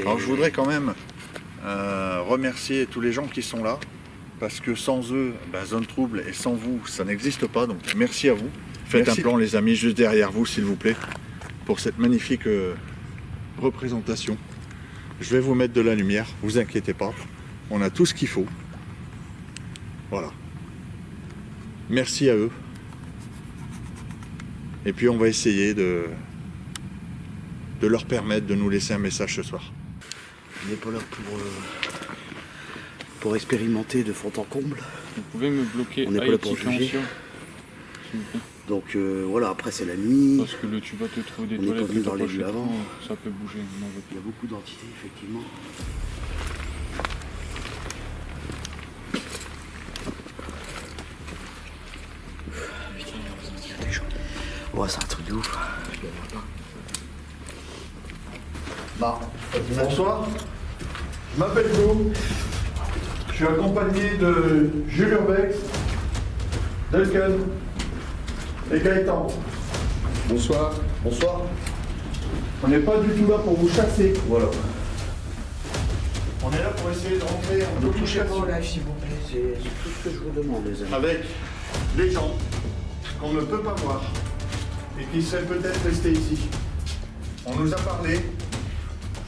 Alors je voudrais quand même remercier tous les gens qui sont là, parce que sans eux, Zone Trouble, et sans vous, ça n'existe pas, donc merci à vous. Faites un plan les amis, juste derrière vous s'il vous plaît, pour cette magnifique représentation. Je vais vous mettre de la lumière, vous inquiétez pas, on a tout ce qu'il faut. Voilà. Merci à eux. Et puis on va essayer de leur permettre de nous laisser un message ce soir. On n'est pas là pour expérimenter de fond en comble. Vous pouvez me bloquer on n'est pas là pour juger. Donc voilà, après c'est la nuit. Parce que tu vas te trouver des toilettes. On n'est pas venu dans les lieux avant. Ça peut bouger. Il y a beaucoup d'entités, effectivement. Ouais, c'est un truc de ouf. Bonsoir, je m'appelle Flo, je suis accompagné de Jules Urbex, Duncan et Gaëtan. Bonsoir. Bonsoir. On n'est pas du tout là pour vous chasser. Voilà. On est là pour essayer de rentrer en communication. Live, s'il vous plaît, c'est tout ce que je vous demande, les amis. Avec les gens qu'on ne peut pas voir et qui seraient peut-être restés ici. On nous a parlé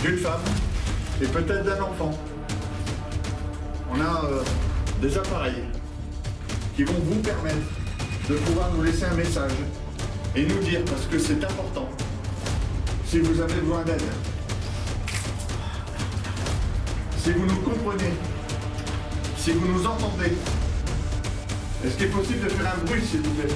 d'une femme et peut-être d'un enfant. On a des appareils qui vont vous permettre de pouvoir nous laisser un message et nous dire, parce que c'est important, si vous avez besoin d'aide, si vous nous comprenez, si vous nous entendez. Est-ce qu'il est possible de faire un bruit, s'il vous plaît?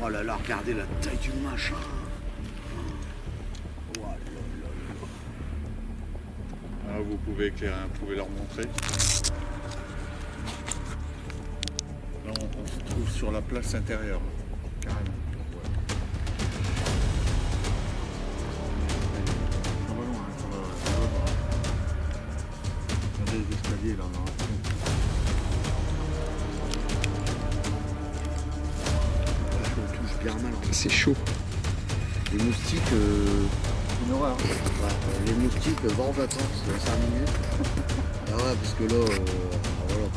Oh là là, regardez la taille du machin. Oh là là là. Ah, vous pouvez éclairer, vous pouvez leur montrer. Là, on se trouve sur la place intérieure, carrément. Ça va loin, ça va loin. Regardez les escaliers là, dans la fenêtre. Bien mal. C'est chaud. Les moustiques, Une horreur. ouais, les moustiques, va en vacances, 5 minutes. Ah ouais, parce que là, voilà.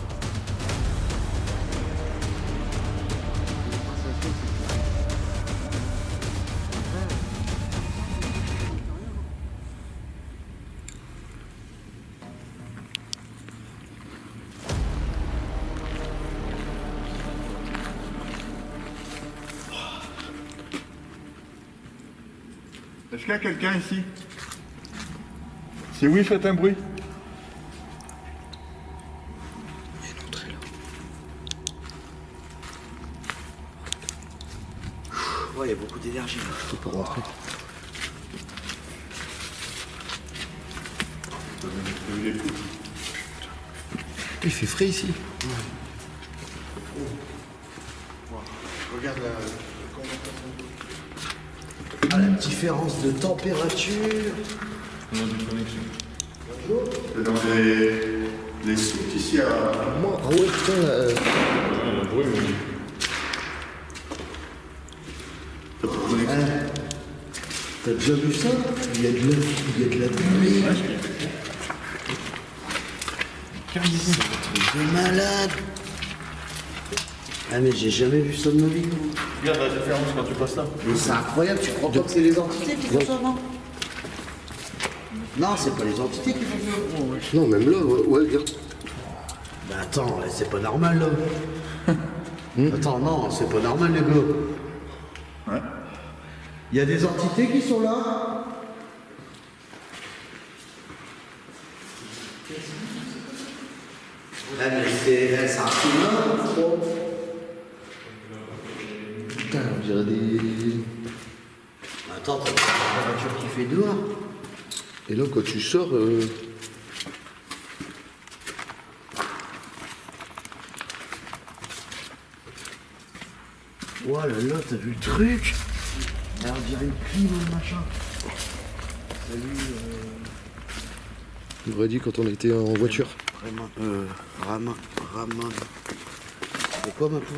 Est-ce qu'il y a quelqu'un ici? Si oui, faites un bruit. Il y a une entrée là. Ouais, il y a beaucoup d'énergie là. Je peux pas rentrer. Il fait frais ici. Regarde la... Ah, la différence de température. On a des connexions. C'est dans les soutes ici à... Moi, ah ouais, putain, là, Ouais, la bruit, mais... T'as déjà vu ça? Il y a de la pluie. Ouais, je l'ai fait. Carrément. C'est de malade. Ah mais j'ai jamais vu ça de ma vie. Regarde la différence quand tu passes là. Mais c'est incroyable, tu crois pas que c'est les entités qui font ça, non? Non, c'est pas les entités qui font ça. non, même là, ouais, regarde. Bah attends, c'est pas normal là. Attends, non, c'est pas normal les gars. Ouais. Il y a des entités qui sont là. Ah mais c'est un humain, trop. Putain, on dirait des... Attends, t'as la voiture qui fait dehors. Et là, quand tu sors... Oh là là, t'as vu le truc? Alors, on dirait une clim, le machin. Salut, On aurait dit quand on était en voiture. Ramon. C'est quoi ma poule?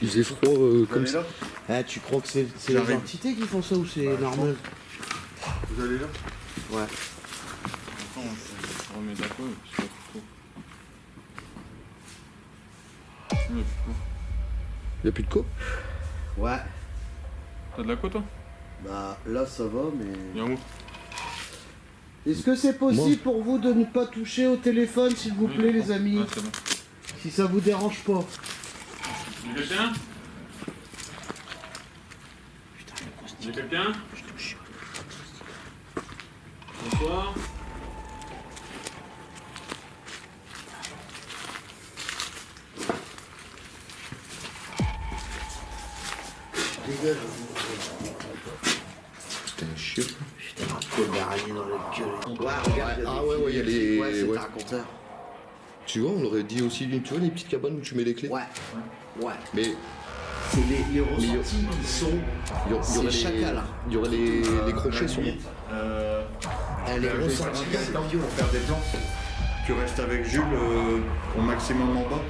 Il faisait froid comme ça. Ah, tu crois que c'est les J'arrive. entités qui font ça ou c'est normal? Vous allez là? Ouais. Attends, je remets de la colle, parce qu'il y a plus de co. Il n'y a plus de co. Ouais. T'as de la co, toi? Bah là ça va, mais. Y'a où? Est-ce que c'est possible Moi. pour vous de ne pas toucher au téléphone, s'il vous plaît, les amis? Ah, c'est bon. Si ça vous dérange pas. Y'a quelqu'un? Y'a quelqu'un? Bonsoir. Dégage. Putain, chiant. Putain, un peu d'araignée dans la gueule. Ouais, regarde. Ah ouais, il y a les. Ouais, c'est ouais. un raconteur. Tu vois, on aurait dit aussi, tu vois, les petites cabanes où tu mets les clés. Ouais. Ouais. Mais C'est les ressentis qui sont. il y aurait C'est les- chacal. il y aurait les crochets sûrement. Les ressentis, c'est bio. Pour faire des plans. Tu restes avec Jules au maximum en bas.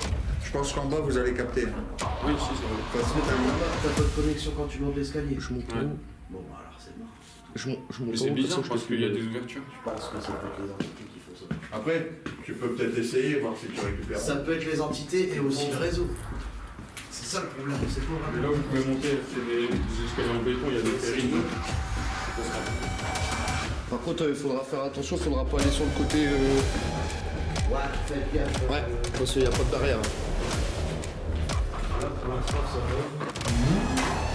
Je pense qu'en bas, vous allez capter. Oui, si, ça va. Parce que t'as pas de connexion quand tu montes l'escalier. Je monte Ouais. en haut. Bon, alors c'est mort. Je monte Mais en c'est haut, bizarre comme ça, parce je peux qu'il y a plus- des ouvertures. Je pense que ça peut être les entités qui font ça. Après, tu peux peut-être essayer, voir si tu récupères. Ça peut être les entités et aussi le réseau. C'est ça le problème, c'est pour Et là où vous pouvez monter, c'est des escaliers en béton, il y a des périls. Par contre, il faudra faire attention, il faudra pas aller sur le côté. Ouais, faites gaffe. Ouais, parce qu'il n'y a pas de barrière. Là, pour l'instant, ça va.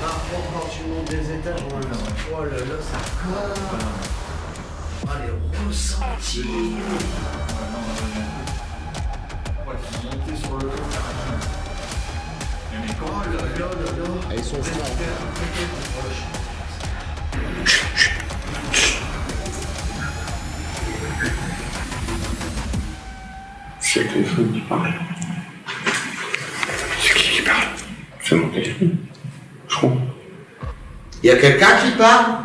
Par contre, quand tu montes des étages, on a un poil, là, ça colle. Ah, les ressentis. Monter sur le Oh là là là là. Ah, ils sont francs. C'est le téléphone qui parle. C'est qui parle? C'est mon téléphone. Je crois. Il y a quelqu'un qui parle?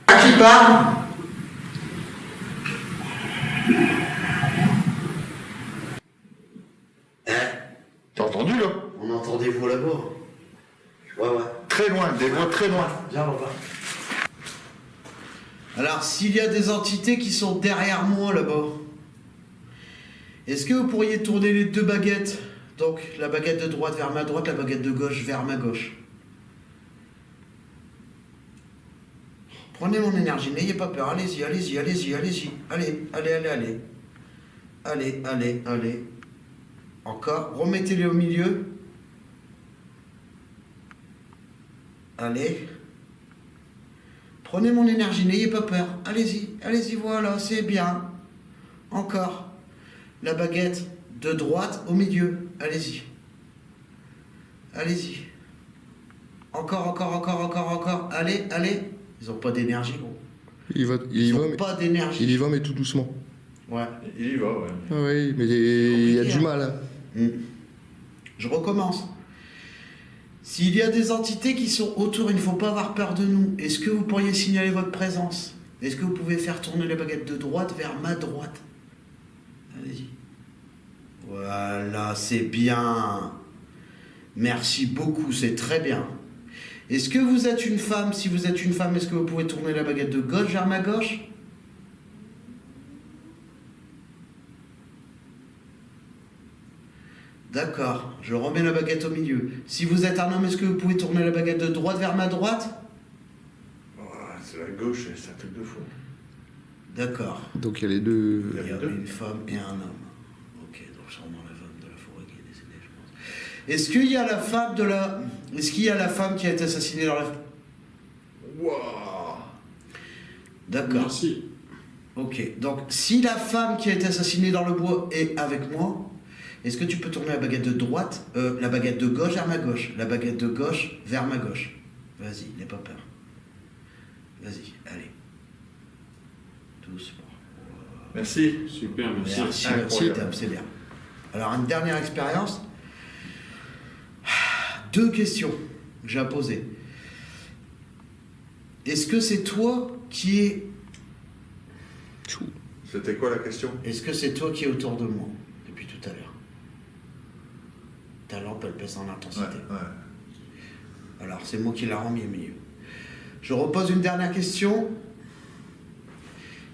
Qui parle? T'as entendu là? On entend des voix là-bas. Ouais, ouais. Très loin, des voix très loin. Viens, on va. Alors, s'il y a des entités qui sont derrière moi là-bas, est-ce que vous pourriez tourner les deux baguettes? Donc, la baguette de droite vers ma droite, la baguette de gauche vers ma gauche. Prenez mon énergie, n'ayez pas peur, allez-y, allez-y, allez-y, allez-y. Allez, allez, allez, allez. Allez, allez, allez. Encore, remettez-les au milieu. Allez. Prenez mon énergie, n'ayez pas peur. Allez-y, allez-y, voilà, c'est bien. Encore. La baguette de droite au milieu. Allez-y. Allez-y. Encore, encore, encore, encore, encore. Allez, allez. Ils ont pas d'énergie, gros. Il y va, Ils ont mais, pas d'énergie. il y va, mais tout doucement. Ouais. Il y va, ouais. Ah oui, mais il y a compliqué, du hein. mal. Hein. Je recommence. S'il y a des entités qui sont autour, il ne faut pas avoir peur de nous. Est-ce que vous pourriez signaler votre présence? Est-ce que vous pouvez faire tourner les baguettes de droite vers ma droite? Allez-y. Voilà, c'est bien. Merci beaucoup, c'est très bien. Est-ce que vous êtes une femme? Si vous êtes une femme, est-ce que vous pouvez tourner la baguette de gauche vers ma gauche? D'accord, je remets la baguette au milieu. Si vous êtes un homme, est-ce que vous pouvez tourner la baguette de droite vers ma droite? Oh, c'est la gauche, c'est un truc de fou. D'accord. Donc il y a les deux. Il y a une femme et un homme. Ok, donc sûrement la femme de la forêt qui est décédée, je pense. Est-ce qu'il y a la femme de la... Est-ce qu'il y a la femme qui a été assassinée dans la... Waouh! D'accord. Merci. Ok, donc si la femme qui a été assassinée dans le bois est avec moi, est-ce que tu peux tourner la baguette de droite, la baguette de gauche vers ma gauche, la baguette de gauche vers ma gauche? Vas-y, n'aie pas peur. Vas-y, allez. Doucement. Merci. Super, merci. Merci, Incroyable. merci, Tam, c'est bien. Alors, une dernière expérience. 2 questions que j'ai à poser. Est-ce que c'est toi qui est... C'était quoi la question? Est-ce que c'est toi qui es autour de moi depuis tout à l'heure? Ta lampe, elle baisse en intensité. Ouais. Alors, c'est moi qui la remis au milieu. Je repose une dernière question.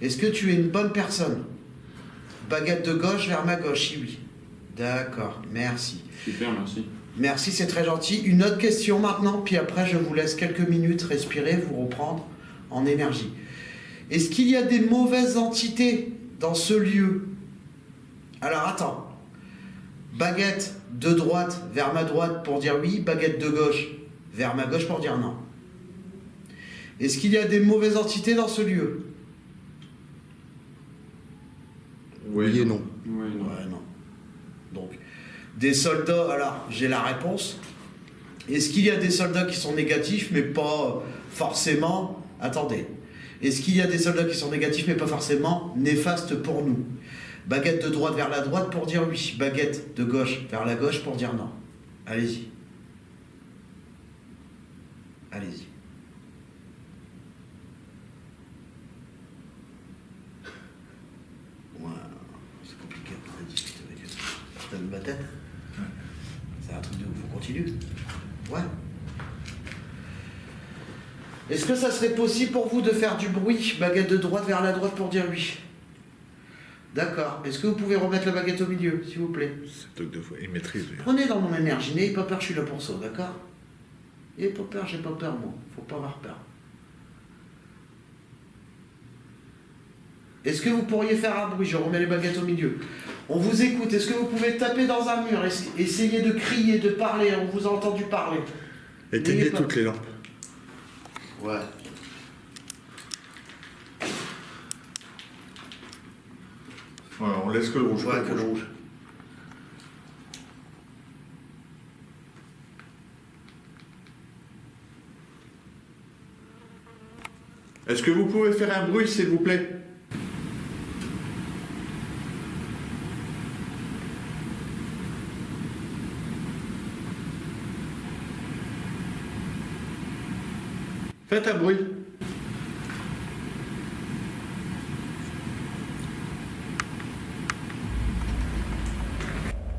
Est-ce que tu es une bonne personne? Baguette de gauche vers ma gauche, oui. D'accord, merci. Super, merci. Merci, c'est très gentil. Une autre question maintenant, puis après je vous laisse quelques minutes respirer, vous reprendre en énergie. Est-ce qu'il y a des mauvaises entités dans ce lieu? Alors attends. Baguette de droite vers ma droite pour dire oui, baguette de gauche vers ma gauche pour dire non. Est-ce qu'il y a des mauvaises entités dans ce lieu? Oui et non. Oui, non. Ouais, non. Donc, des soldats, alors j'ai la réponse. Est-ce qu'il y a des soldats qui sont négatifs, mais pas forcément... Attendez. Est-ce qu'il y a des soldats qui sont négatifs, mais pas forcément néfastes pour nous? Baguette de droite vers la droite pour dire oui. Baguette de gauche vers la gauche pour dire non. Allez-y. Allez-y. Ouais, c'est compliqué de discuter avec eux. Ça donne ma tête. C'est un truc de ouf. On continue. Ouais. Est-ce que ça serait possible pour vous de faire du bruit, baguette de droite vers la droite pour dire oui? D'accord. Est-ce que vous pouvez remettre la baguette au milieu, s'il vous plaît? C'est truc de fou. Il maîtrise, lui. Prenez dans mon énergie, n'ayez pas peur, je suis là pour ça, d'accord? N'ayez pas peur, j'ai pas peur, moi. Faut pas avoir peur. Est-ce que vous pourriez faire un bruit? Je remets les baguettes au milieu. On vous écoute. Est-ce que vous pouvez taper dans un mur, essayer de crier, de parler? On vous a entendu parler. Éteignez N'ayez pas- toutes les lampes. Ouais. Voilà, on laisse que le rouge. Ouais, que le rouge. Est-ce que vous pouvez faire un bruit, s'il vous plaît? Faites un bruit.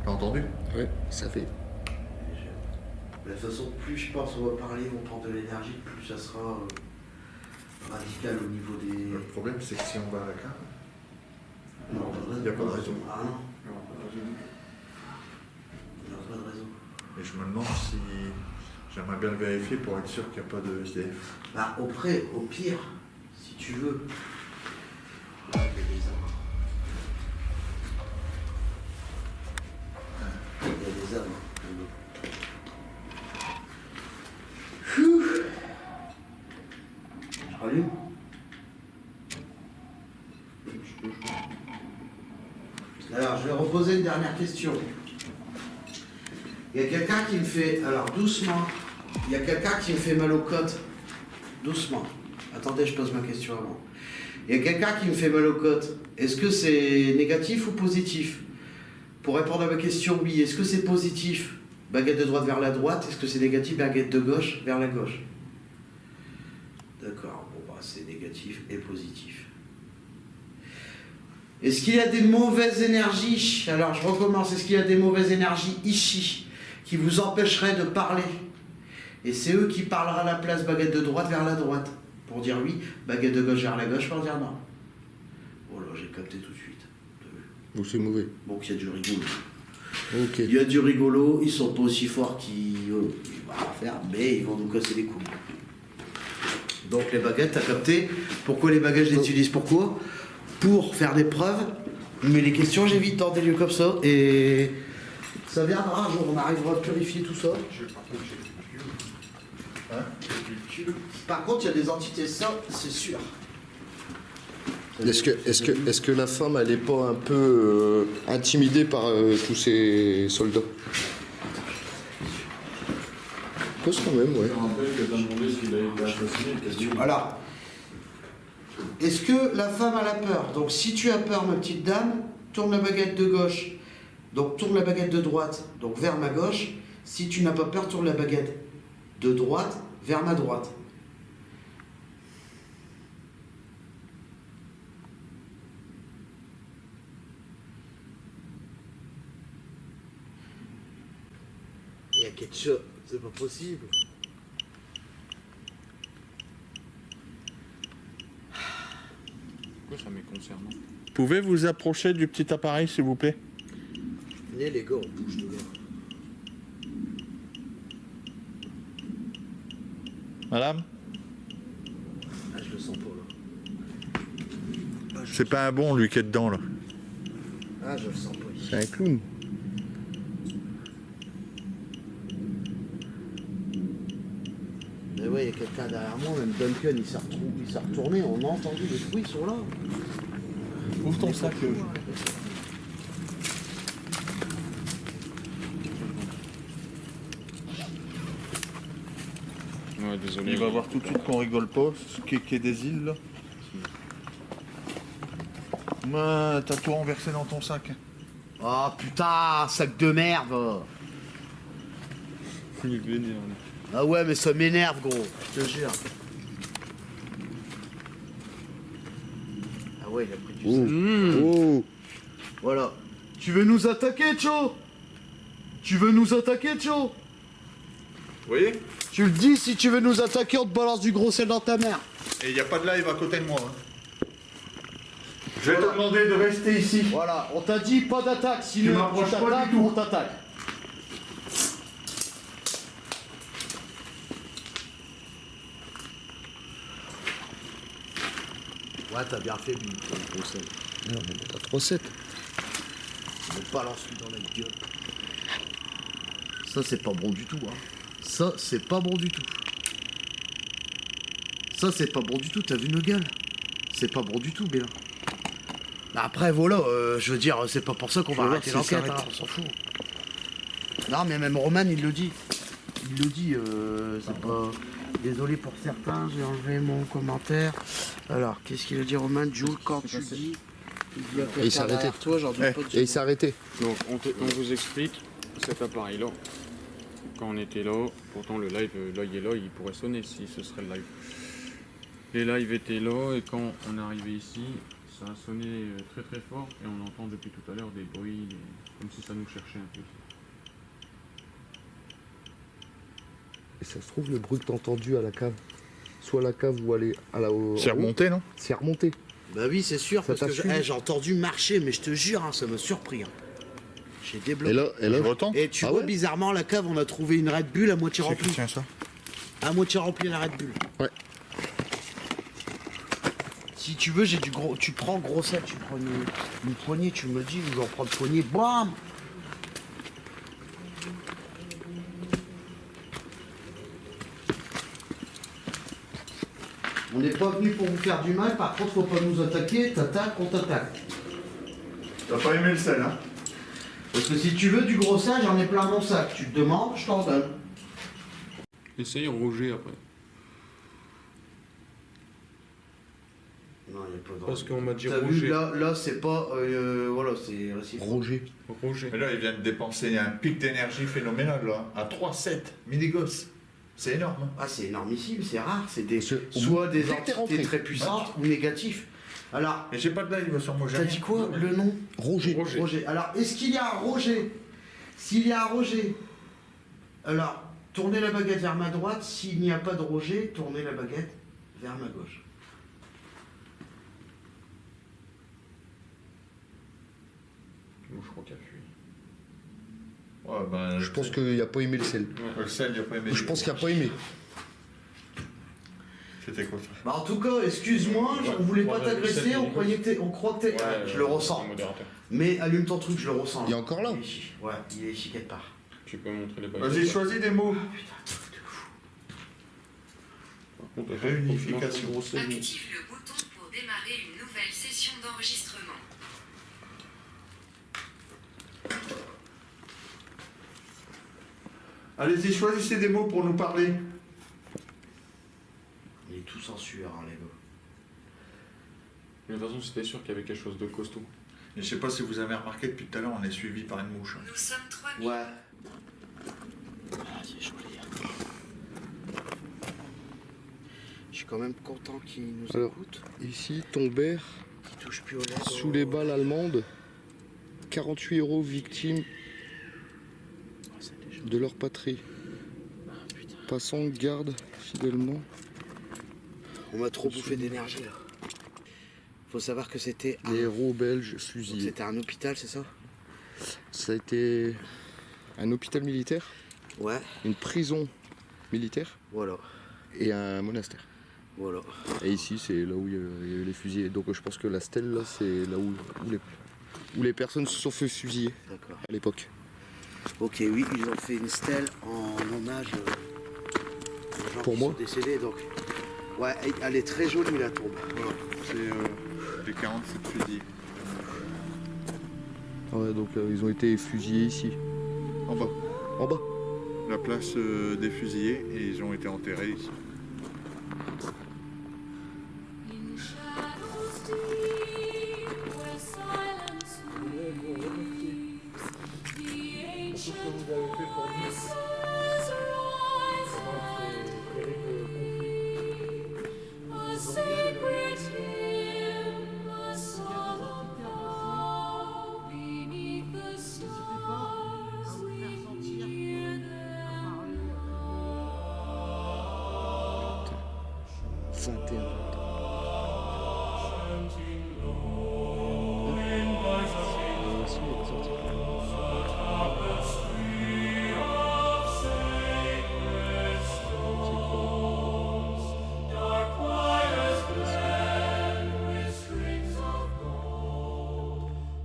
T'as entendu? Ouais, ça fait. De toute façon, plus je pense on va parler, on prend de l'énergie, plus ça sera radical au niveau des... Le problème, c'est que si on va à la carte, Non, il n'y a pas de raison. Ah non, il n'y a pas de raison. Et je me demande si j'aimerais bien le vérifier pour être sûr qu'il n'y a pas de SDF. Bah, au pire, si tu veux. Là, il y a des arbres. Il y a des arbres. Pfff. Je rallume. Alors, je vais reposer une dernière question. Il y a quelqu'un qui me fait... Alors, doucement. Il y a quelqu'un qui me fait mal aux côtes. Doucement. Attendez, je pose ma question avant. Il y a quelqu'un qui me fait mal aux côtes. Est-ce que c'est négatif ou positif? Pour répondre à ma question, oui. Est-ce que c'est positif? Baguette de droite vers la droite. Est-ce que c'est négatif? Baguette de gauche vers la gauche. D'accord. Bon, bah, c'est négatif et positif. Est-ce qu'il y a des mauvaises énergies? Alors, je recommence. Est-ce qu'il y a des mauvaises énergies ici qui vous empêcheraient de parler? Et c'est eux qui parlera à la place, baguette de droite vers la droite. Pour dire oui, baguette de gauche vers la gauche pour dire non. Oh là, j'ai capté tout de suite. Ou c'est mauvais. Donc il y a du rigolo. Ok. Il y a du rigolo, ils sont pas aussi forts qu'ils vont faire, mais ils vont nous casser les couilles. Donc les baguettes, t'as capté? Pourquoi les baguettes, je les utilise? Pourquoi? Pour faire des preuves, mais les questions, j'évite dans des lieux comme ça, et ça viendra un jour, on arrivera à purifier tout ça. Par contre, il y a des entités, ça, c'est sûr. Est-ce que la femme, elle est pas un peu intimidée par tous ces soldats? Je pense quand même, ouais. Je rappelle que t'as demandé s'il a été assassiné, question. Voilà. Est-ce que la femme a la peur? Donc, si tu as peur, ma petite dame, tourne la baguette de gauche. Donc, tourne la baguette de droite, donc vers ma gauche. Si tu n'as pas peur, tourne la baguette de droite vers ma droite. Il y a quelque chose, c'est pas possible. Pourquoi ça m'est concernant? Pouvez vous approcher du petit appareil, s'il vous plaît? Venez les gars, on bouge de là. Madame? Ah, je le sens pas là. C'est pas un bon, lui, qui est dedans, là. Ah, je le sens pas ici. C'est un clown. Mais ouais, il y a quelqu'un derrière moi, même Duncan, il s'est retourné, on a entendu les bruits, ils sont là. Ouvre ton sac. Ouais, désolé. Il va voir tout de suite qu'on rigole pas, ce qui est des îles, là. T'as tout renversé dans ton sac. Oh putain, sac de merde. Il est vénère, là. Ah ouais, mais ça m'énerve, gros, je te jure. Ah ouais, il a pris du sac. Oh. Voilà. Tu veux nous attaquer, Cho? Tu veux nous attaquer, Cho? Vous voyez? Tu le dis, si tu veux nous attaquer, on te balance du gros sel dans ta mère. Et il n'y a pas de live à côté de moi. Hein. Je vais te demander de rester ici. Voilà, on t'a dit pas d'attaque, Tu sinon m'approches tu pas du t'attaques, tout. on t'attaque. Ouais, t'as bien fait, lui, le gros sel. Non, mais t'as 3-7. Me balance-lui dans la gueule. Ça, c'est pas bon du tout, hein. Ça, c'est pas bon du tout. Ça, c'est pas bon du tout, t'as vu nos gueules? C'est pas bon du tout, Béla. Après, voilà, je veux dire, c'est pas pour ça qu'on va arrêter l'enquête, hein, on s'en fout. Non, mais même Roman, il le dit. Il le dit, c'est pas... Désolé pour certains, j'ai enlevé mon commentaire. Alors, qu'est-ce qu'il a dit, Roman? Jules, quand tu dis... Il y a Et il s'est quelqu'un arrêté. derrière toi, j'en doute pas. Et il s'est arrêté. Donc, on vous explique cet appareil-là. Quand on était là, pourtant le live, là il est là, il pourrait sonner si ce serait le live. Les lives étaient là et quand on est arrivé ici, ça a sonné très très fort et on entend depuis tout à l'heure des bruits, comme si ça nous cherchait un peu. Et ça se trouve, le bruit que t'as entendu à la cave, soit à la cave ou aller à la. C'est remonté, non? C'est remonté. Bah oui, c'est sûr, Ça parce t'a que suivi j'ai entendu marcher, mais je te jure, hein, ça m'a surpris. Hein. J'ai débloqué. Et là, Je retente. Et tu Ah vois, ouais bizarrement, la cave, on a trouvé une Red Bull à moitié C'est qui remplie. tient ça? À moitié remplie, la Red Bull. Ouais. Si tu veux, j'ai du gros... Tu prends gros sel, tu prends une poignée, tu me dis, j'en prends une poignée, bam. On n'est pas venu pour vous faire du mal, par contre, faut pas nous attaquer, t'attaques, on t'attaque. T'as pas aimé le sel, hein? Parce que si tu veux du gros sel, j'en ai plein mon sac. Tu te demandes, je t'en donne. Essayez Roger après. Non, il n'y a pas de... Parce qu'on m'a dit T'as vu, Roger. là c'est pas... voilà, c'est réciproque. Roger. Roger. Mais là, il vient de dépenser un pic d'énergie phénoménal, là. À 3,7 mini-gosses. C'est énorme. Hein. Ah, c'est énormissime, c'est rare. C'est des, Parce que soit des dès que t'es entités rentré. très puissantes ou négatifs. Alors, Et j'ai pas de live sur moi. j'ai t'as rien. dit quoi, le nom? Roger. Roger. Alors, est-ce qu'il y a un Roger? S'il y a un Roger, alors, tournez la baguette vers ma droite. S'il n'y a pas de Roger, tournez la baguette vers ma gauche. Moi, je crois qu'il a fui. Ouais, ben, Je pense qu'il a pas aimé le sel. Le sel, il a pas aimé. Je pense qu'il a pas aimé. C'était quoi ça? Bah, en tout cas, excuse-moi, on voulait pas t'agresser, on croit que t'es... je le ressens. Modérateur. Mais allume ton truc, je le ressens. Il est encore là? Il est ici. Ouais, il est ici quelque part. Tu peux montrer les baguettes. Vas-y, choisis des mots. Par contre, Réunification. gros sel, mais- Active le bouton pour démarrer une nouvelle session d'enregistrement. Allez-y, choisissez des mots pour nous parler. Il est tous en sueur, hein, les gars. Mais de toute façon, c'était sûr qu'il y avait quelque chose de costaud. Et je sais pas si vous avez remarqué, depuis tout à l'heure, on est suivi par une mouche. Nous sommes 3000. Ouais. Ah, c'est joli. Je suis quand même content qu'il nous Alors. écoute, Ici, Tombert, qu'il touche plus aux lèvres. sous les balles allemandes. 48 € victime. Ouais, c'est déjà de leur patrie. Passant garde fidèlement. On m'a trop bouffé d'énergie là. Faut savoir que c'était Les héros belges donc fusillés. c'était un hôpital, c'est ça? Ça a été un hôpital militaire, Ouais, une prison militaire voilà. et un monastère. Voilà. Et ici, c'est là où il y a eu les fusillés. Donc je pense que la stèle, là, c'est là où les personnes se sont fait fusiller D'accord. à l'époque. Ok, oui, ils ont fait une stèle en hommage aux gens Pour qui moi. sont décédés. Donc, ouais, elle est très jolie la tombe. Voilà. C'est les 47 fusils. Ouais, donc ils ont été fusillés ici, En bas. en bas. La place des fusillés et ils ont été enterrés ici. In shadows deep, where silence weeps, the ancient voices rise a sacred hymn, a solemn vow, beneath the stars we hear them call. 21.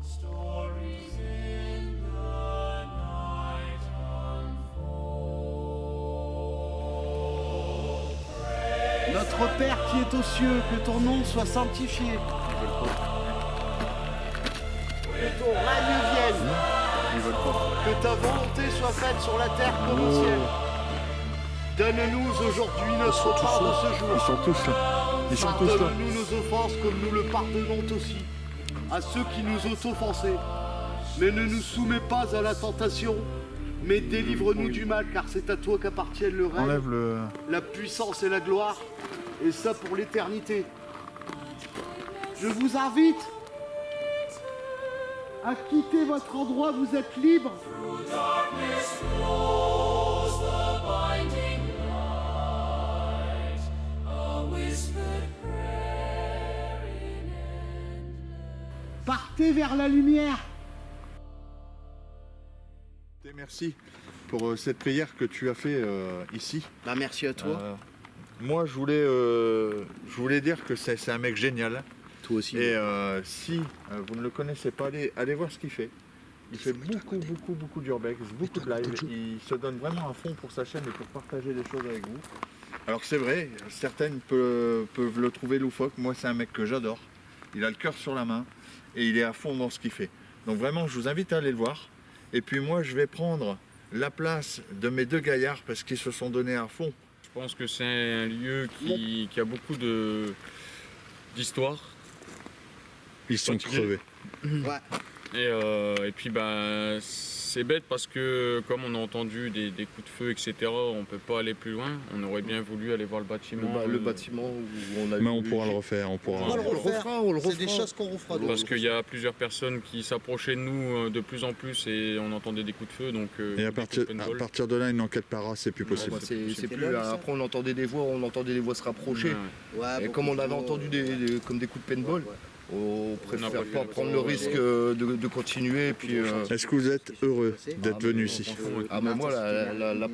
Stories in the night unfold. Notre Père qui est aux cieux, que ton nom soit sanctifié. Que ton règne vienne. Ils veulent pas. Que ta volonté soit faite sur la terre comme au ciel. Donne-nous aujourd'hui notre part de ce jour. Ils sont tous là. Ils sont tous là. Pardonne-nous nos offenses comme nous le pardonnons aussi à ceux qui nous ont offensés. Mais ne nous soumets pas à la tentation, mais délivre-nous du mal, car c'est à toi qu'appartiennent le règne, Enlève le. la puissance et la gloire, et ça pour l'éternité. Je vous invite à quitter votre endroit, vous êtes libre. Darkness flows the binding light, a whispered prayer in endless. Partez vers la lumière. Et merci pour cette prière que tu as fait ici. Bah merci à toi. Moi, je voulais dire que c'est un mec génial. Toi aussi. Et si vous ne le connaissez pas, allez voir ce qu'il fait. Il fait beaucoup d'urbex, beaucoup de live. Il se donne vraiment à fond pour sa chaîne et pour partager des choses avec vous. Alors c'est vrai, certaines peuvent le trouver loufoque. Moi, c'est un mec que j'adore. Il a le cœur sur la main et il est à fond dans ce qu'il fait. Donc vraiment, je vous invite à aller le voir. Et puis moi, je vais prendre la place de mes deux gaillards parce qu'ils se sont donnés à fond. Je pense que c'est un lieu qui a beaucoup d'histoire. Ils sont crevés. Ouais. Et puis bah, c'est bête parce que comme on a entendu des coups de feu, etc., on peut pas aller plus loin. On aurait bien voulu aller voir le bâtiment. Le bâtiment où on a Mais eu- on pourra le refaire. On pourra... On le refera. C'est des choses qu'on refera. Parce qu'il y a plusieurs personnes qui s'approchaient de nous de plus en plus et on entendait des coups de feu. Donc, Et à des coups de paintball. partir de là, une enquête para, c'est plus Ouais, possible. Bah, c'est C'était plus. là, ça. Après, on entendait des voix se rapprocher. Ouais. Ouais, Et comme on avait entendu comme des coups de paintball, on préfère pas pas fait prendre le le tour, risque de continuer. Et puis, Est-ce que vous êtes heureux d'être venu ici? mais moi, la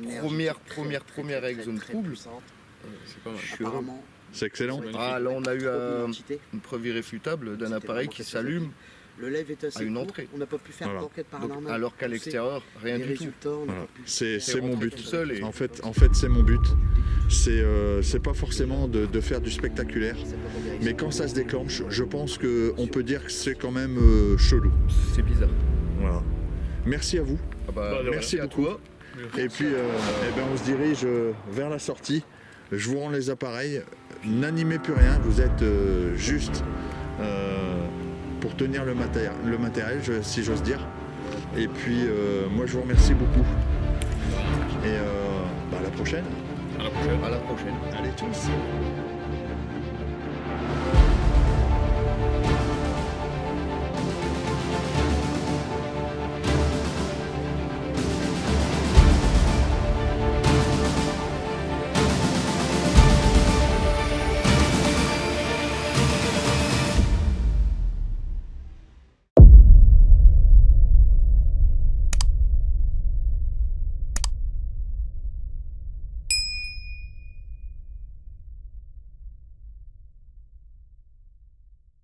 première avec Zone Trouble, C'est pas mal. je suis heureux. Apparemment, C'est excellent. C'est Ah, là, on a eu identité. une preuve irréfutable d'un C'était appareil vraiment qui quelque s'allume, Le live est assez à une court, entrée. On n'a pas pu faire Voilà. d'enquête donc, paranormale. alors qu'à On sait l'extérieur, rien les du tout. résultats, on n'a Voilà. pas pu. C'est mon but. Tout seul et En fait, c'est mon but. C'est pas forcément de faire du spectaculaire. C'est pas pour vérifier. Mais quand ça se déclenche, je pense qu'on peut dire que c'est quand même chelou. c'est bizarre. Voilà. Merci à vous. Ah bah, merci à beaucoup. toi. Et puis, on se dirige vers la sortie. Je vous rends les appareils. N'animez plus rien. Vous êtes juste pour tenir le matériel, si j'ose dire. Et puis, moi, je vous remercie beaucoup. Et à la prochaine. À la prochaine. À la prochaine. Allez tous.